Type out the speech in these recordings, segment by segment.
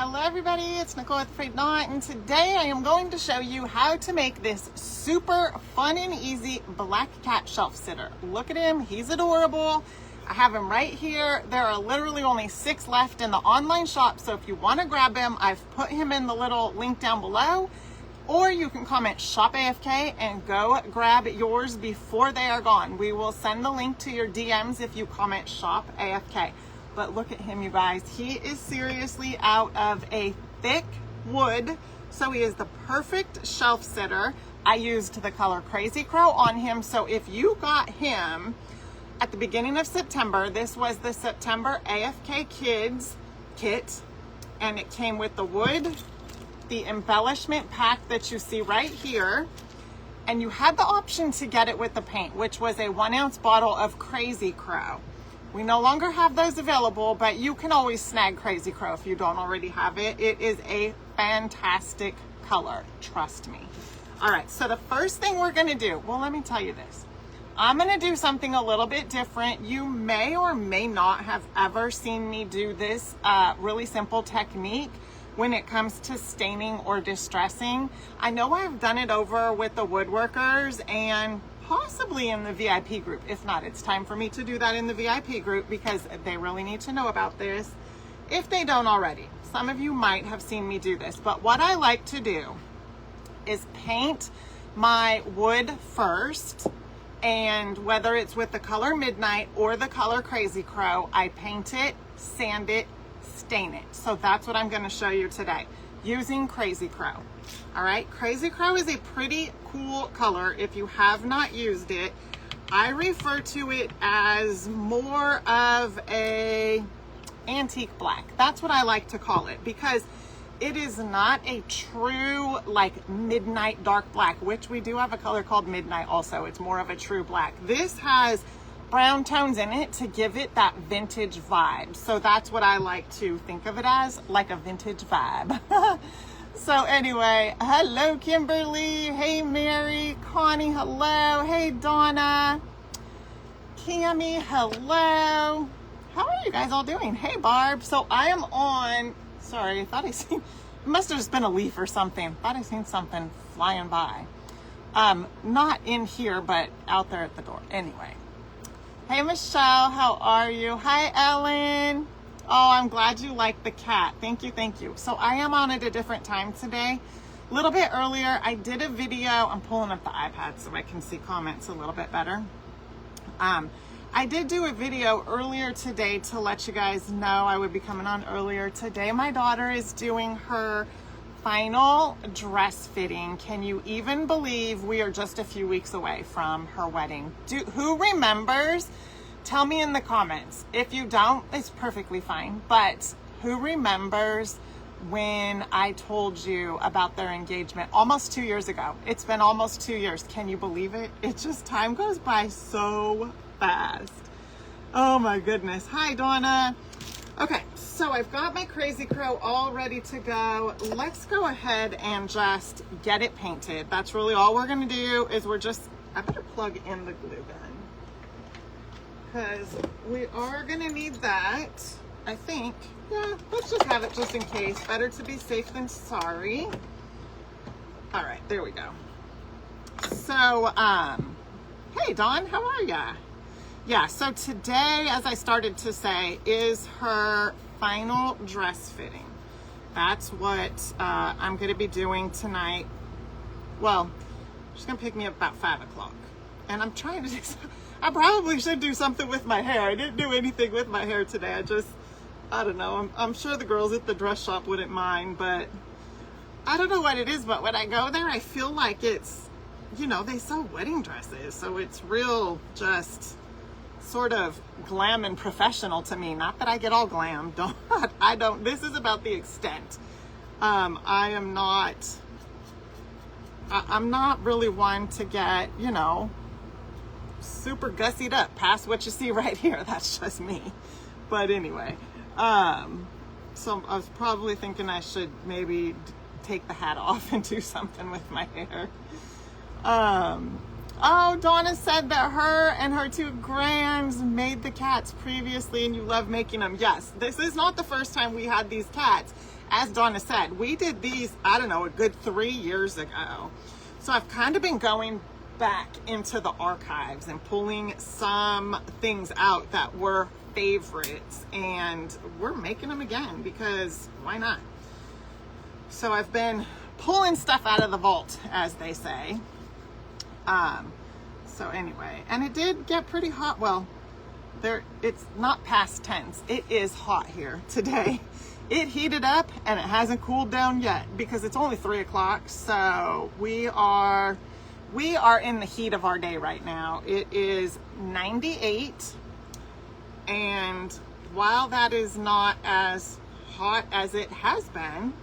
Hello everybody, it's Nicole with A-Frayed-Knot, and today I am going to show you how to make this super fun and easy black cat shelf sitter. Look at him, he's adorable. I have him right here. There are literally only 6 left in the online shop, so if you want to grab him, I've put him in the little link down below, or you can comment shop AFK and go grab yours before they are gone. We will send the link to your DMs if you comment shop AFK. But look at him, you guys. He is seriously out of a thick wood, so he is the perfect shelf sitter. I used the color Crazy Crow on him, so if you got him at the beginning of September, this was the September AFK Kids kit, and it came with the wood, the embellishment pack that you see right here, and you had the option to get it with the paint, which was a 1-ounce bottle of Crazy Crow. We no longer have those available, but you can always snag Crazy Crow if you don't already have it. It is a fantastic color, trust me. All right, so the first thing we're gonna do, well, let me tell you this. I'm gonna do something a little bit different. You may or may not have ever seen me do this really simple technique when it comes to staining or distressing. I know I've done it over with the woodworkers and possibly in the VIP group. If not, it's time for me to do that in the VIP group because they really need to know about this if they don't already. Some of you might have seen me do this, but what I like to do is paint my wood first, and whether it's with the color Midnight or the color Crazy Crow, I paint it, sand it, stain it. So that's what I'm going to show you today using Crazy Crow. All right, Crazy Crow is a pretty cool color. If you have not used it, I refer to it as more of a antique black. That's what I like to call it, because it is not a true like midnight dark black, which we do have a color called Midnight also. It's more of a true black. This has brown tones in it to give it that vintage vibe. So that's what I like to think of it as, like a vintage vibe. So anyway, hello Kimberly, hey Mary, Connie, hello, hey Donna, Cami, hello. How are you guys all doing? Hey Barb. So I am on, sorry, I thought I seen, it must have just been a leaf or something. Thought I seen something flying by. Not in here, but out there at the door. Anyway. Hey Michelle, how are you? Hi Ellen. Oh, I'm glad you like the cat. Thank you, thank you. So I am on at a different time today. A little bit earlier, I did a video. I'm pulling up the iPad so I can see comments a little bit better. I did do a video earlier today to let you guys know I would be coming on earlier today. My daughter is doing her final dress fitting. Can you even believe we are just a few weeks away from her wedding? Who remembers? Tell me in the comments. If you don't, it's perfectly fine. But who remembers when I told you about their engagement almost 2 years ago? It's been almost 2 years. Can you believe it? It just, time goes by so fast. Oh my goodness. Hi, Donna. Okay, so I've got my Crazy Crow all ready to go. Let's go ahead and just get it painted. That's really all we're gonna do is I better plug in the glue gun, because we are gonna need that, I think. Yeah, let's just have it just in case. Better to be safe than sorry. All right, there we go. So, hey Dawn, how are ya? Yeah, so today, as I started to say, is her final dress fitting. That's what I'm gonna be doing tonight. Well, she's gonna pick me up about 5 o'clock. And I'm trying to do I probably should do something with my hair. I didn't do anything with my hair today. I don't know. I'm sure the girls at the dress shop wouldn't mind, but I don't know what it is. But when I go there, I feel like it's, you know, they sell wedding dresses. So it's real just sort of glam and professional to me. Not that I get all glam. This is about the extent. I'm not really one to get, you know, super gussied up past what you see right here. That's just me. But anyway, so I was probably thinking I should maybe take the hat off and do something with my hair. Oh, Donna said that her and her 2 grands made the cats previously and you love making them. Yes, this is not the first time we had these cats. as Donna said, we did these, I don't know, a good 3 years ago. So I've kind of been going back into the archives and pulling some things out that were favorites, and we're making them again because why not? So I've been pulling stuff out of the vault, as they say. So anyway, and it did get pretty hot. Well, it's not past tense. It is hot here today. It heated up and it hasn't cooled down yet because it's only 3 o'clock. So we are in the heat of our day right now. It is 98. And while that is not as hot as it has been,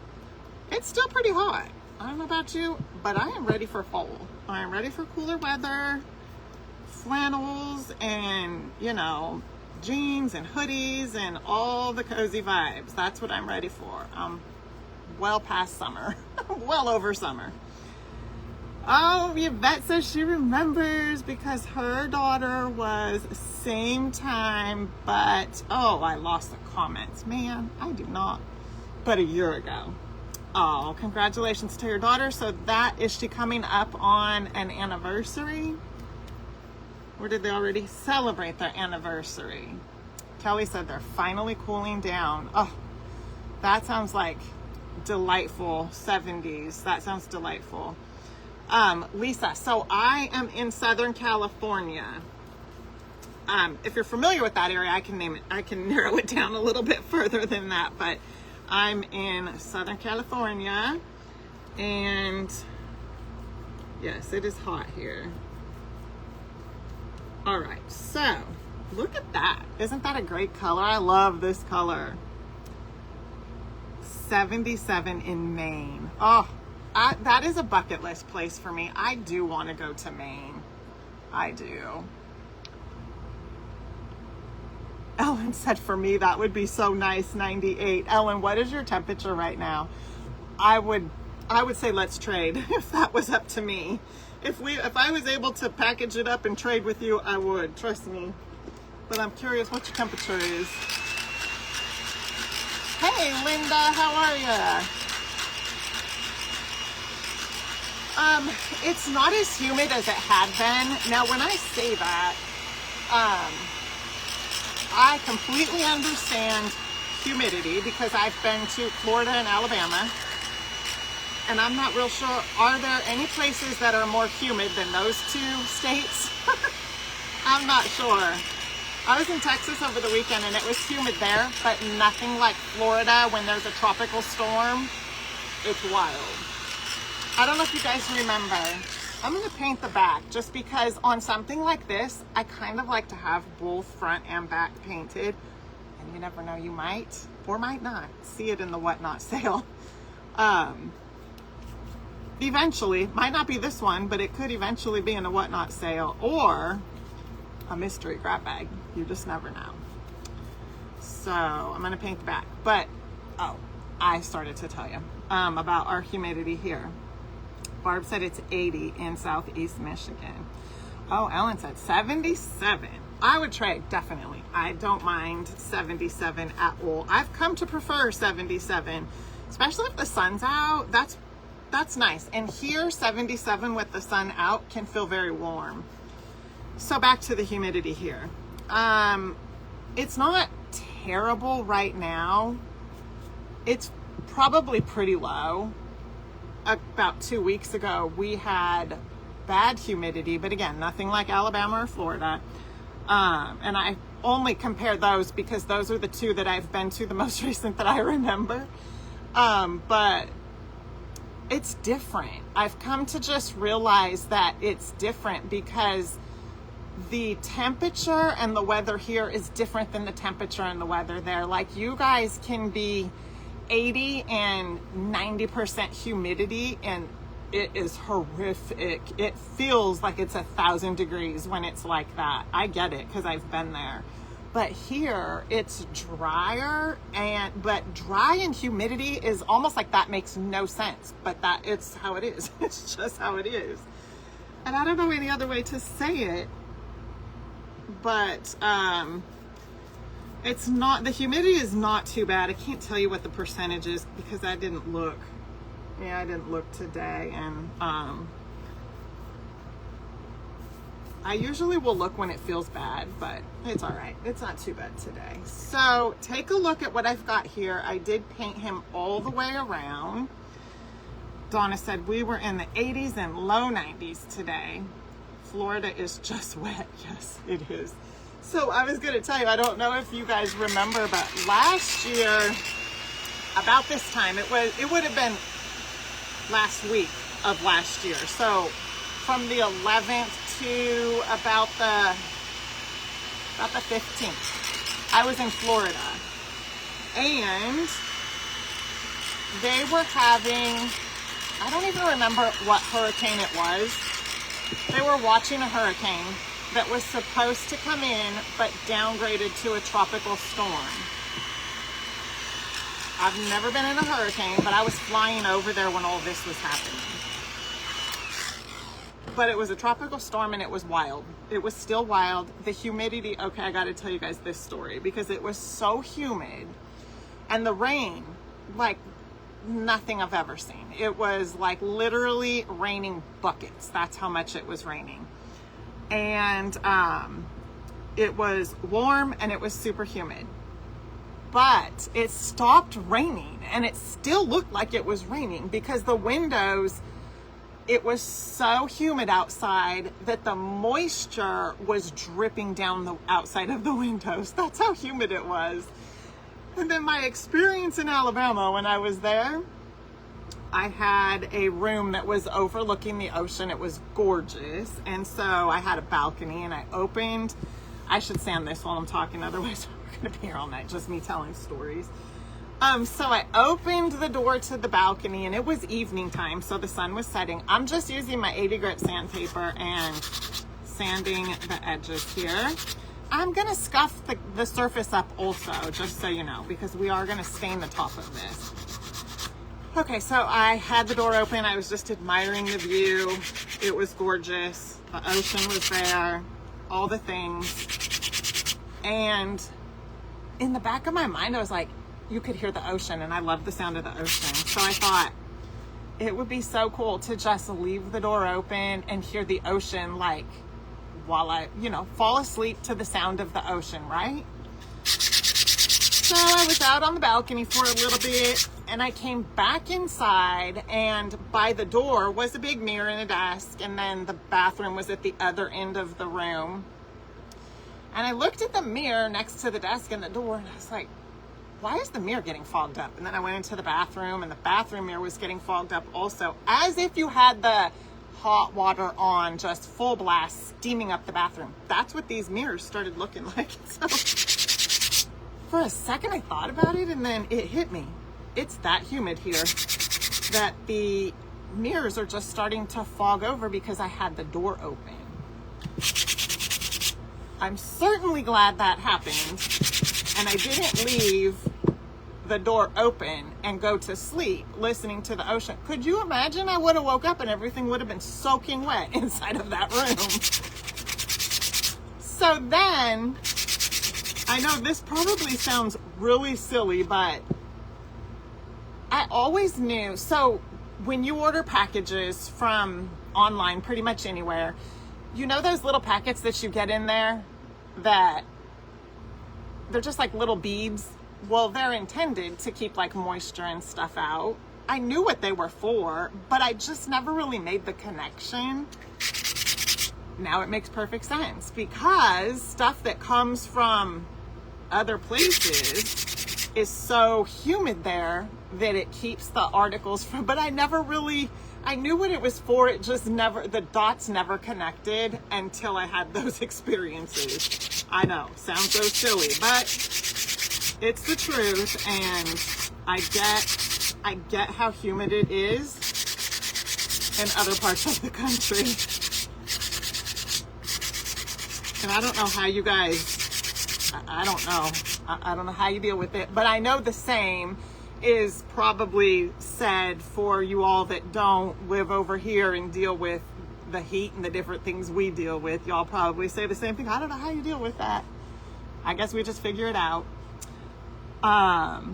it's still pretty hot. I don't know about you, but I am ready for fall. I am ready for cooler weather, flannels, and, you know, jeans and hoodies and all the cozy vibes. That's what I'm ready for. Well past summer, well over summer. Oh, Yvette says she remembers because her daughter was same time, but, oh, I lost the comments. Man, I do not. But a year ago. Oh, congratulations to your daughter. So is she coming up on an anniversary? Or did they already celebrate their anniversary? Kelly said they're finally cooling down. Oh, that sounds like delightful 70s. That sounds delightful. Lisa, so I am in Southern California. If you're familiar with that area, I can name it. I can narrow it down a little bit further than that, but I'm in Southern California, and yes, it is hot here. All right, so look at that. Isn't that a great color? I love this color. 77 in Maine. Oh, that is a bucket list place for me. I do want to go to Maine. I do. Ellen said for me that would be so nice, 98. Ellen, what is your temperature right now? I would say let's trade if that was up to me. If I was able to package it up and trade with you, I would, trust me. But I'm curious what your temperature is. Hey Linda, how are ya? It's not as humid as it had been. Now when I say that, I completely understand humidity because I've been to Florida and Alabama, and I'm not real sure, are there any places that are more humid than those two states? I'm not sure. I was in Texas over the weekend and it was humid there, but nothing like Florida when there's a tropical storm. It's wild. I don't know if you guys remember. I'm going to paint the back just because on something like this, I kind of like to have both front and back painted. And you never know, you might or might not see it in the Whatnot sale. Eventually, might not be this one, but it could eventually be in a Whatnot sale or a mystery grab bag. You just never know. So I'm going to paint the back. But, oh, I started to tell you about our humidity here. Barb said it's 80 in Southeast Michigan. Oh, Ellen said 77. I would trade, definitely. I don't mind 77 at all. I've come to prefer 77, especially if the sun's out. That's nice. And here, 77 with the sun out can feel very warm. So back to the humidity here. It's not terrible right now. It's probably pretty low. About 2 weeks ago, we had bad humidity, but again, nothing like Alabama or Florida. And I only compare those because those are the two that I've been to the most recent that I remember. But it's different. I've come to just realize that it's different because the temperature and the weather here is different than the temperature and the weather there. Like you guys can be 80 and 90% humidity and it is horrific. It feels like it's 1,000 degrees when it's like that. I get it because I've been there. But here it's drier, but dry and humidity is almost like that makes no sense, but it's how it is. It's just how it is. And I don't know any other way to say it, but It's not, the humidity is not too bad. I can't tell you what the percentage is because I didn't look. Yeah, I didn't look today. And I usually will look when it feels bad, but it's all right. It's not too bad today. So take a look at what I've got here. I did paint him all the way around. Donna said we were in the 80s and low 90s today. Florida is just wet. Yes, it is. So I was going to tell you, I don't know if you guys remember, but last year, about this time, it would have been last week of last year. So from the 11th to about the 15th, I was in Florida, and they were having, I don't even remember what hurricane it was. They were watching a hurricane that was supposed to come in, but downgraded to a tropical storm. I've never been in a hurricane, but I was flying over there when all this was happening. But it was a tropical storm and it was wild. It was still wild. The humidity, okay, I gotta tell you guys this story because it was so humid, and the rain, like nothing I've ever seen. It was like literally raining buckets. That's how much it was raining. And it was warm and it was super humid, but it stopped raining and it still looked like it was raining because the windows, it was so humid outside that the moisture was dripping down the outside of the windows. That's how humid it was. And then my experience in Alabama when I was there, I had a room that was overlooking the ocean. It was gorgeous. And so I had a balcony and I opened, I should say on this while I'm talking, otherwise we're gonna be here all night, just me telling stories. So I opened the door to the balcony and it was evening time, so the sun was setting. I'm just using my 80 grit sandpaper and sanding the edges here. I'm gonna scuff the surface up also, just so you know, because we are gonna stain the top of this. Okay, so I had the door open. I was just admiring the view. It was gorgeous. The ocean was there, all the things. And in the back of my mind, I was like, you could hear the ocean, and I love the sound of the ocean. So I thought it would be so cool to just leave the door open and hear the ocean, like while I, fall asleep to the sound of the ocean, right? So I was out on the balcony for a little bit and I came back inside, and by the door was a big mirror and a desk, and then the bathroom was at the other end of the room. And I looked at the mirror next to the desk and the door and I was like, why is the mirror getting fogged up? And then I went into the bathroom and the bathroom mirror was getting fogged up also, as if you had the hot water on, just full blast, steaming up the bathroom. That's what these mirrors started looking like. So for a second I thought about it and then it hit me. It's that humid here that the mirrors are just starting to fog over because I had the door open. I'm certainly glad that happened and I didn't leave the door open and go to sleep listening to the ocean. Could you imagine? I would have woke up and everything would have been soaking wet inside of that room. So then, I know this probably sounds really silly, but I always knew. So when you order packages from online, pretty much anywhere, you know those little packets that you get in there that they're just like little beads? Well, they're intended to keep like moisture and stuff out. I knew what they were for, but I just never really made the connection. Now it makes perfect sense, because stuff that comes from other places is so humid there that it keeps the articles from, but I never really, I knew what it was for. It just never, the dots never connected until I had those experiences. I know, sounds so silly, but it's the truth. And I get how humid it is in other parts of the country. And I don't know how you guys, I don't know. I don't know how you deal with it, but I know the same is probably said for you all that don't live over here and deal with the heat and the different things we deal with. Y'all probably say the same thing. I don't know how you deal with that. I guess we just figure it out. Hot,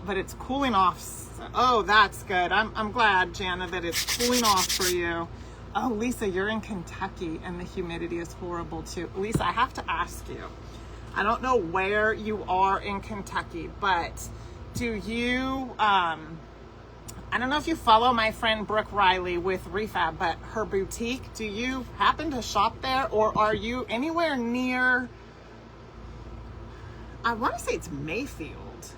but it's cooling off. Oh, that's good. I'm glad, Jana, that it's cooling off for you. Oh, Lisa, you're in Kentucky and the humidity is horrible too. Lisa, I have to ask you, I don't know where you are in Kentucky, but do you, I don't know if you follow my friend Brooke Riley with Refab, but her boutique, do you happen to shop there, or are you anywhere near, I want to say it's Mayfield,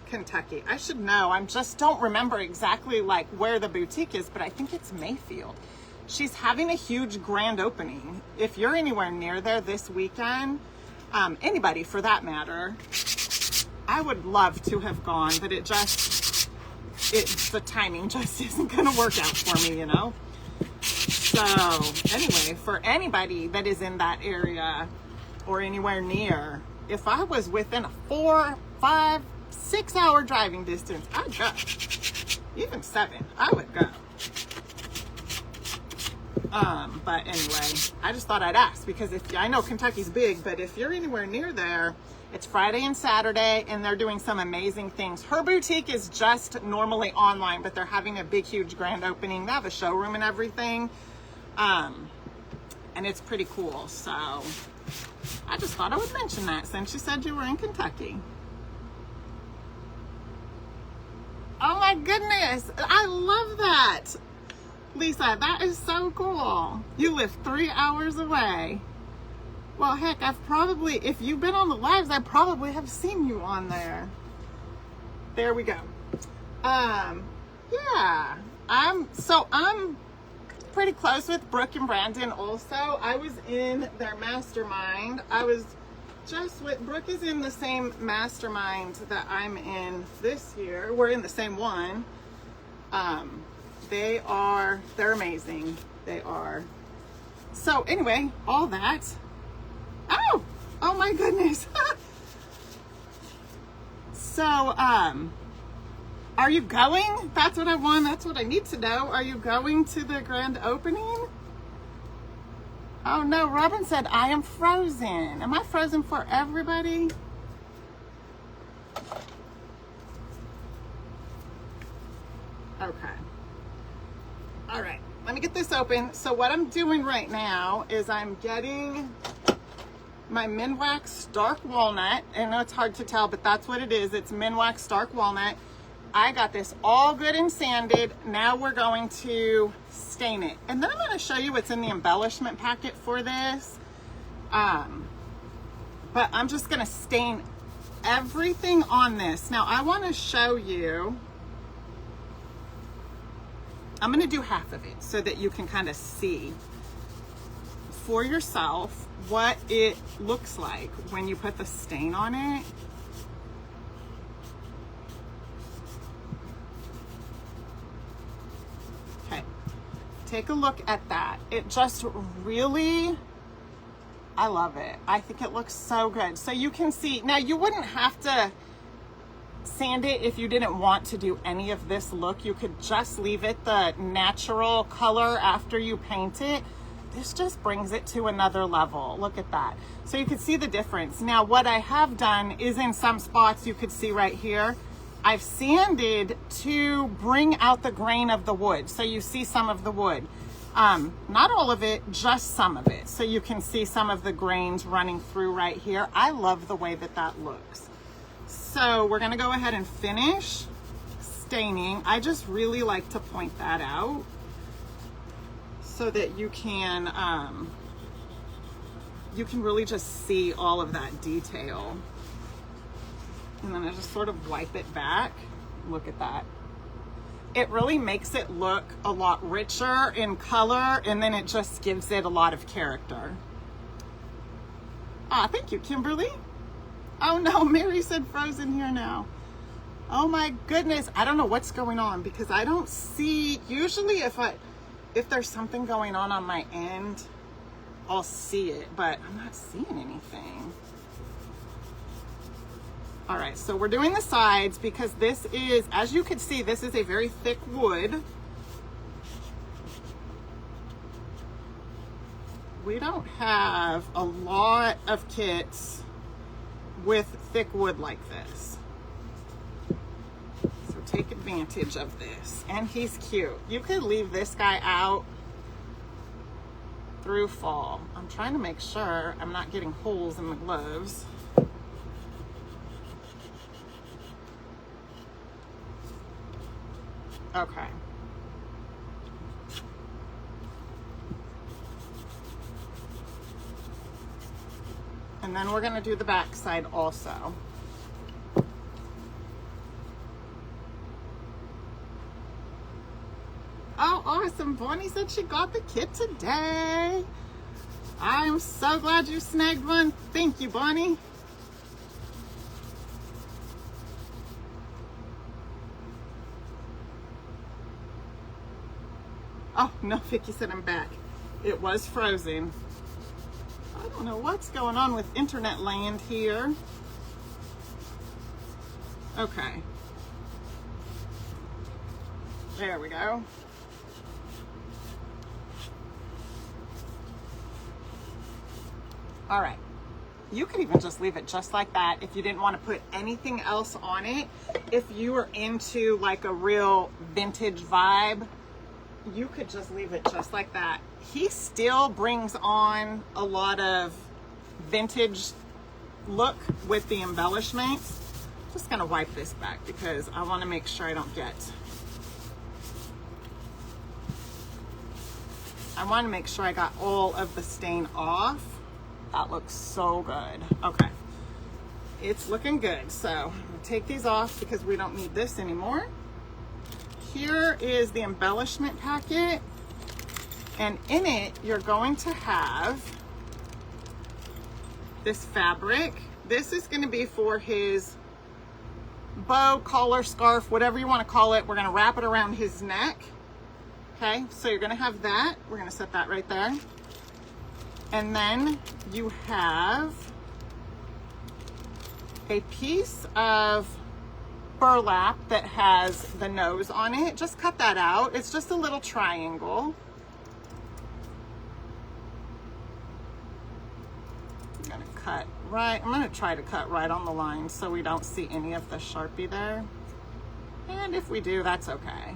Kentucky. I should know. I just don't remember exactly like where the boutique is, but I think it's Mayfield. She's having a huge grand opening. If you're anywhere near there this weekend, anybody for that matter, I would love to have gone, but the timing just isn't going to work out for me, you know? So anyway, for anybody that is in that area or anywhere near, if I was within a 4, 5, 6 hour driving distance, I'd go. Even 7, I would go. But anyway, I just thought I'd ask, because I know Kentucky's big, but if you're anywhere near there, it's Friday and Saturday, and they're doing some amazing things. Her boutique is just normally online, but they're having a big, huge grand opening. They have a showroom and everything. And it's pretty cool. So I just thought I would mention that since you said you were in Kentucky. Oh my goodness. I love that. Lisa, that is so cool. You live 3 hours away. Well, heck, if you've been on the lives, I probably have seen you on there. There we go. Yeah, I'm pretty close with Brooke and Brandon also. I was in their mastermind. Brooke is in the same mastermind that I'm in this year. We're in the same one. They're amazing. They are. So anyway, all that. Oh my goodness. So, are you going? That's what I want. That's what I need to know. Are you going to the grand opening? Oh no, Robin said, I am frozen. Am I frozen for everybody? Okay. All right, let me get this open. So what I'm doing right now is I'm getting my Minwax Dark Walnut. I know it's hard to tell, but that's what it is. It's Minwax Dark Walnut. I got this all good and sanded. Now we're going to stain it. And then I'm going to show you what's in the embellishment packet for this. But I'm just going to stain everything on this. Now I want to show you. I'm going to do half of it so that you can kind of see for yourself what it looks like when you put the stain on it. Okay, take a look at that. It just really, I love it. I think it looks so good. So you can see, now you wouldn't have to sand it if you didn't want to do any of this look. You could just leave it the natural color after you paint it. This just brings it to another level. Look at that. So you can see the difference. Now what I have done is in some spots you could see right here, I've sanded to bring out the grain of the wood. So you see some of the wood. Not all of it, just some of it. So you can see some of the grains running through right here. I love the way that that looks. So we're gonna go ahead and finish staining. I just really like to point that out so that you can really just see all of that detail. And then I just sort of wipe it back. Look at that. It really makes it look a lot richer in color, and then it just gives it a lot of character. Ah, thank you, Kimberly. Oh no, Mary said frozen here now. Oh my goodness, I don't know what's going on because I don't see, usually if there's something going on my end, I'll see it, but I'm not seeing anything. All right, so we're doing the sides because this is, as you can see, this is a very thick wood. We don't have a lot of kits with thick wood like this. So take advantage of this. And he's cute. You could leave this guy out through fall. I'm trying to make sure I'm not getting holes in the gloves. Okay. And then we're going to do the back side also. Oh, awesome. Bonnie said she got the kit today. I'm so glad you snagged one. Thank you, Bonnie. Oh, no, Vicky said I'm back. It was frozen. I don't know what's going on with internet land here. Okay. There we go. All right. You could even just leave it just like that if you didn't want to put anything else on it. If you were into like a real vintage vibe, you could just leave it just like that. He still brings on a lot of vintage look with the embellishments. Just gonna wipe this back because I want to make sure I don't get, I want to make sure I got all of the stain off. That looks so good. Okay, it's looking good. So I'm gonna take these off because we don't need this anymore. Here is the embellishment packet, and in it you're going to have this fabric. This is going to be for his bow, collar, scarf, whatever you want to call it. We're going to wrap it around his neck. Okay, so you're going to have that. We're going to set that right there. And then you have a piece of burlap that has the nose on it. Just cut that out. It's just a little triangle. I'm gonna cut right, I'm gonna try to cut right on the line so we don't see any of the Sharpie there. And if we do, that's okay.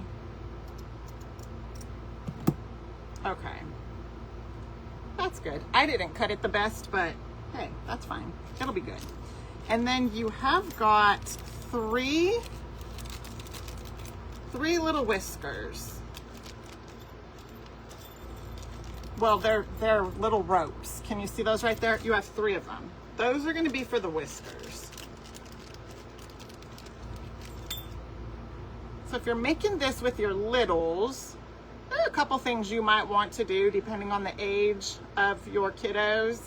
Okay. That's good. I didn't cut it the best, but hey, that's fine. It'll be good. And then you have got three little whiskers. Well, they're little ropes. Can you see those right there? You have 3 of them. Those are going to be for the whiskers. So if you're making this with your littles, there are a couple things you might want to do depending on the age of your kiddos.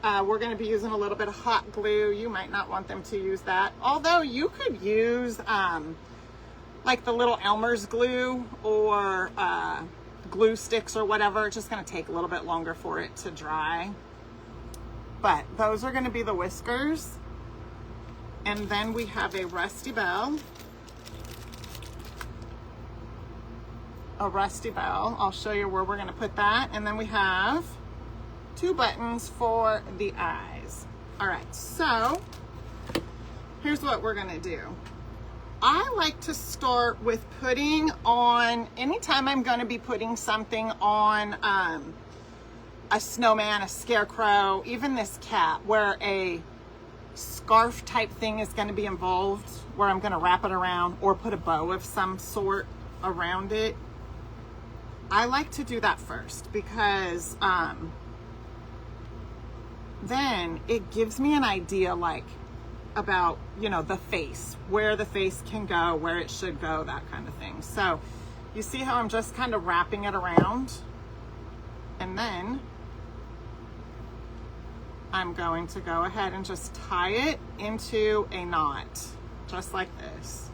We're going to be using a little bit of hot glue. You might not want them to use that. Although you could use like the little Elmer's glue or glue sticks or whatever. It's just going to take a little bit longer for it to dry. But those are going to be the whiskers. And then we have a rusty bell. A rusty bell. I'll show you where we're going to put that. And then we have 2 buttons for the eyes. All right, so here's what we're gonna do. I like to start with putting on, anytime I'm gonna be putting something on a snowman, a scarecrow, even this cat, where a scarf type thing is gonna be involved, where I'm gonna wrap it around or put a bow of some sort around it. I like to do that first because then it gives me an idea like about, you know, the face, where the face can go, where it should go, that kind of thing. So you see how I'm just kind of wrapping it around, and then I'm going to go ahead and just tie it into a knot, just like this.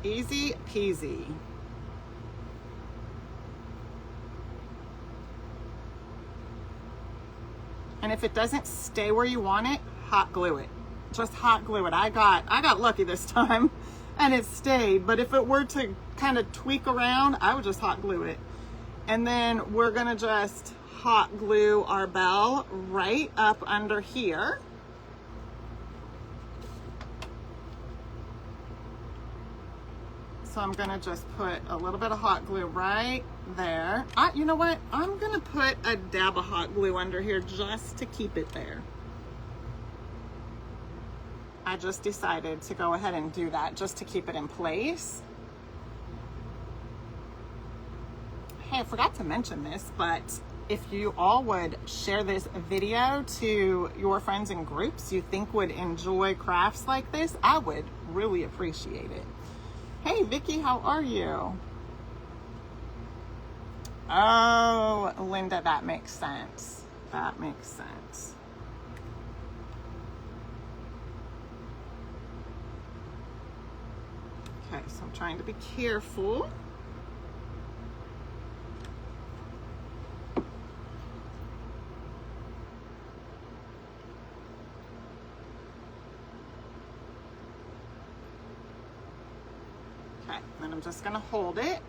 Easy peasy. And if it doesn't stay where you want it, hot glue it. Just hot glue it. I got lucky this time and it stayed. But if it were to kind of tweak around, I would just hot glue it. And then we're gonna just hot glue our bell right up under here. So I'm gonna just put a little bit of hot glue right there. You know what? I'm gonna put a dab of hot glue under here just to keep it there. I just decided to go ahead and do that just to keep it in place. Hey, I forgot to mention this, but if you all would share this video to your friends and groups you think would enjoy crafts like this, I would really appreciate it. Hey, Vicky, how are you? Oh, Linda, that makes sense. That makes sense. Okay, so I'm trying to be careful. Okay, then I'm just gonna hold it.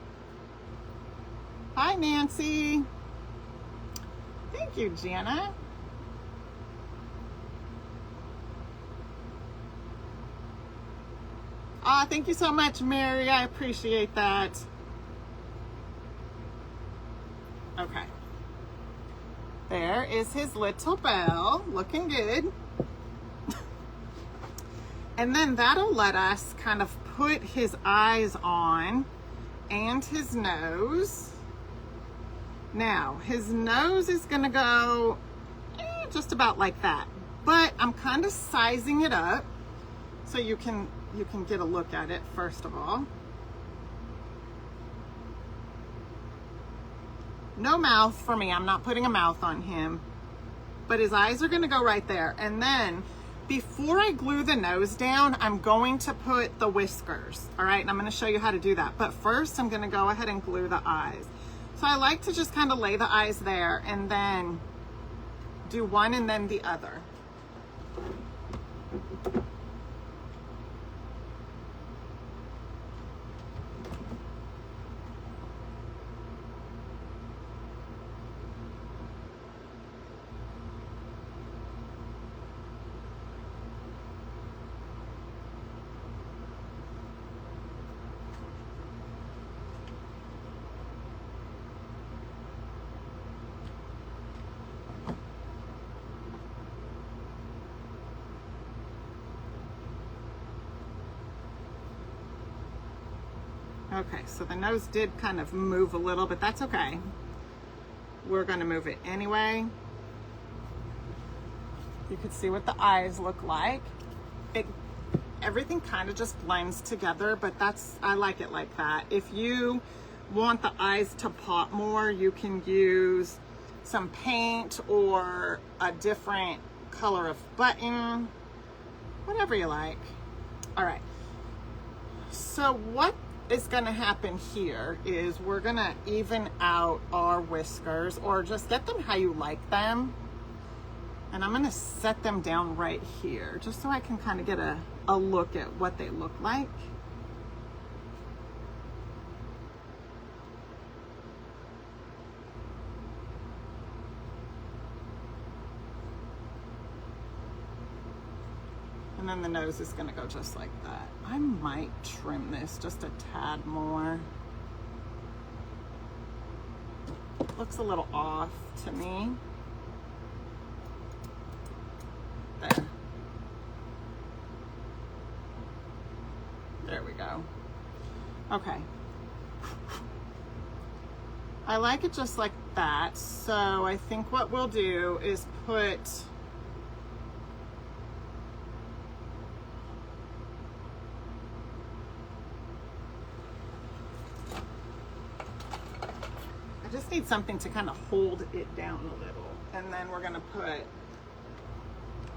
Hi, Nancy. Thank you, Jana. Thank you so much, Mary. I appreciate that. Okay. There is his little bell, looking good. And then that'll let us kind of put his eyes on and his nose. Now, his nose is gonna go just about like that, but I'm kind of sizing it up so you can get a look at it first of all. No mouth for me. I'm not putting a mouth on him, but his eyes are gonna go right there. And then before I glue the nose down, I'm going to put the whiskers, all right? And I'm gonna show you how to do that. But first, I'm gonna go ahead and glue the eyes. So I like to just kind of lay the eyes there and then do one and then the other. Okay, so the nose did kind of move a little, but that's okay. We're gonna move it anyway. You can see what the eyes look like. Everything kind of just blends together, but I like it like that. If you want the eyes to pop more, you can use some paint or a different color of button, whatever you like. All right, so what is gonna happen here is we're gonna even out our whiskers, or just get them how you like them. And I'm gonna set them down right here, just so I can kind of get a look at what they look like. And then the nose is gonna go just like that. I might trim this just a tad more. Looks a little off to me. There. There we go. Okay. I like it just like that. So I think what we'll do is put just need something to kind of hold it down a little. And then we're gonna put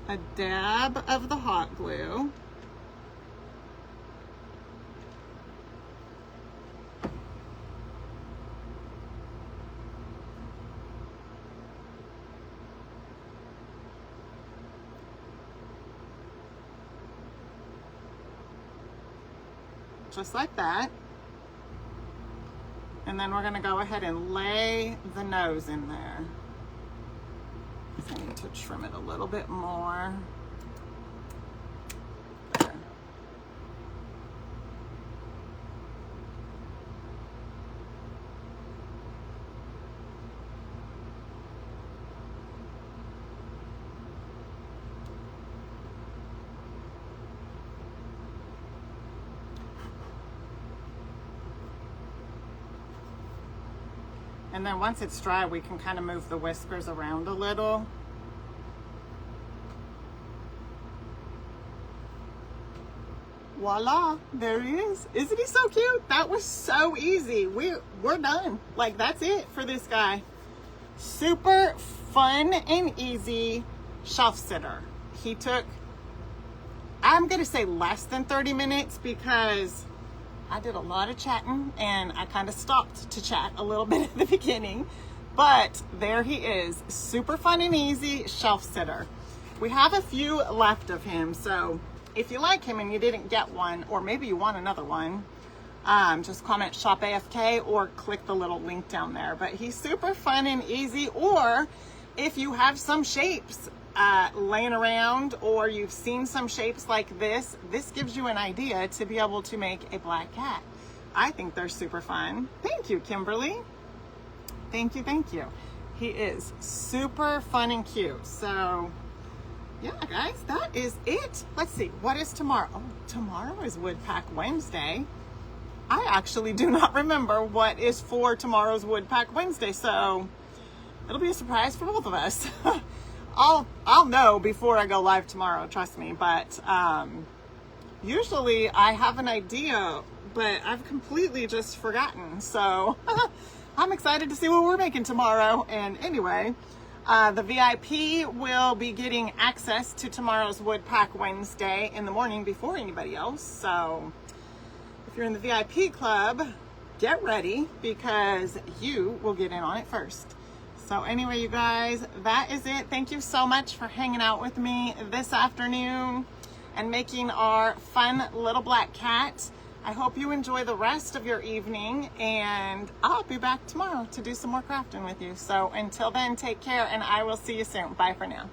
a dab of the hot glue. Just like that. And then we're gonna go ahead and lay the nose in there. So I need to trim it a little bit more. And then once it's dry, we can kind of move the whiskers around a little. Voila, there he is. Isn't he so cute? That was so easy. We're done. Like, that's it for this guy. Super fun and easy shelf sitter. He took, I'm gonna say less than 30 minutes because I did a lot of chatting and I kind of stopped to chat a little bit at the beginning, but there he is. Super fun and easy shelf sitter. We have a few left of him, so if you like him and you didn't get one, or maybe you want another one, just comment shop AFK or click the little link down there. But he's super fun and easy. Or if you have some shapes laying around, or you've seen some shapes like this gives you an idea to be able to make a black cat. I think they're super fun. Thank you, Kimberly. Thank you, thank you. He is super fun and cute. So yeah, guys, that is it. Let's see, what is tomorrow? Oh, tomorrow is Wood Pack Wednesday. I actually do not remember what is for tomorrow's Wood Pack Wednesday, so it'll be a surprise for both of us. I'll know before I go live tomorrow, trust me, but usually I have an idea, but I've completely just forgotten. So I'm excited to see what we're making tomorrow. And anyway, the VIP will be getting access to tomorrow's Wood Pack Wednesday in the morning before anybody else. So if you're in the VIP club, get ready because you will get in on it first. So anyway, you guys, that is it. Thank you so much for hanging out with me this afternoon and making our fun little black cat. I hope you enjoy the rest of your evening, and I'll be back tomorrow to do some more crafting with you. So until then, take care, and I will see you soon. Bye for now.